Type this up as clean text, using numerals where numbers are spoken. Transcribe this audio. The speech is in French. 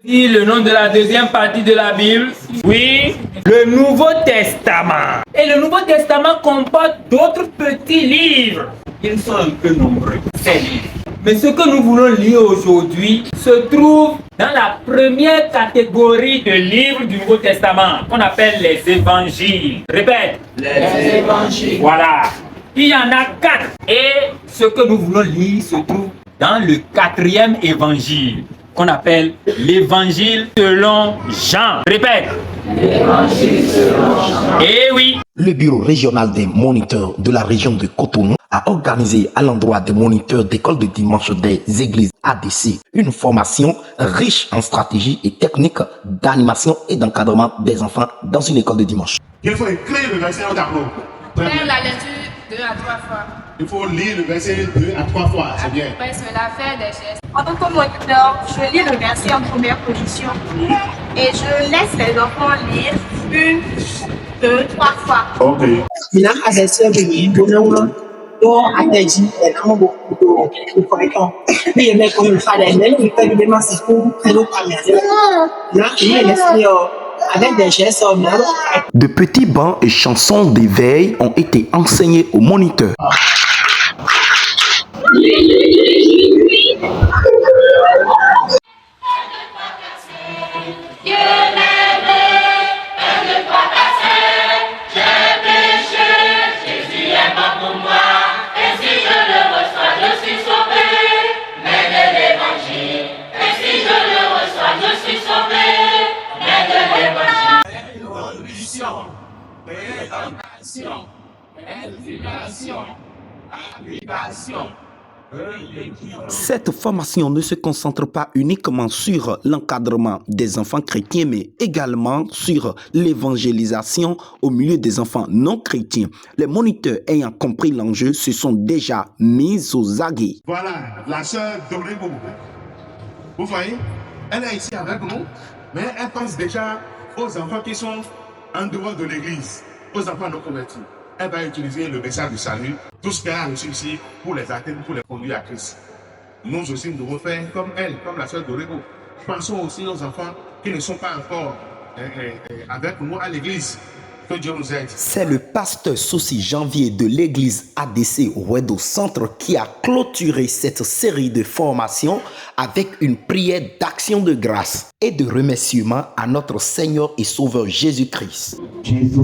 Le nom de la deuxième partie de la Bible, oui, le Nouveau Testament. Et le Nouveau Testament comporte d'autres petits livres. Ils sont un peu nombreux, ces livres. Mais ce que nous voulons lire aujourd'hui se trouve dans la première catégorie de livres du Nouveau Testament, qu'on appelle les évangiles. Répète. Les évangiles. Voilà. Il y en a 4. Et ce que nous voulons lire se trouve dans le 4e évangile, qu'on appelle l'évangile selon Jean. Répète. L'évangile selon Jean. Eh oui. Le bureau régional des moniteurs de la région de Cotonou a organisé à l'endroit des moniteurs d'école de dimanche des églises ADC une formation riche en stratégie et techniques d'animation et d'encadrement des enfants dans une école de dimanche. Il faut écrire le verset au tableau. Faire la lecture 2 à 3 fois. Il faut lire le verset 2 à 3 fois, c'est bien. Après cela, faire des gestes. En tant que moniteur, je lis le verset en première position et je laisse les enfants lire 1, 2, 3 fois. Ok. Mina adesnya begini bonawa do ateji na mo do ko eto bi me ko mi fada me ni pe bi ma se ko pelo kamera na ki laisse avec des gestes De petits bancs et chansons d'éveil ont été enseignés aux moniteurs. Cette formation ne se concentre pas uniquement sur l'encadrement des enfants chrétiens, mais également sur l'évangélisation au milieu des enfants non chrétiens. Les moniteurs ayant compris l'enjeu se sont déjà mis aux aguets. Voilà, la sœur Dorego. Vous voyez, elle est ici avec nous, mais elle pense déjà aux enfants qui sont en dehors de l'église, aux enfants non convertis. Elle va utiliser le message du salut, tout ce qu'elle a reçu ici, pour les atteindre, pour les conduire à Christ. Nous aussi, nous devons faire comme elle, comme la sœur Dorego. Pensons aussi aux enfants qui ne sont pas encore avec nous à l'église. Que Dieu nous aide. C'est le pasteur Souci Janvier de l'église ADC Ouedo Centre qui a clôturé cette série de formations avec une prière d'action de grâce et de remerciement à notre Seigneur et Sauveur Jésus-Christ. Jésus,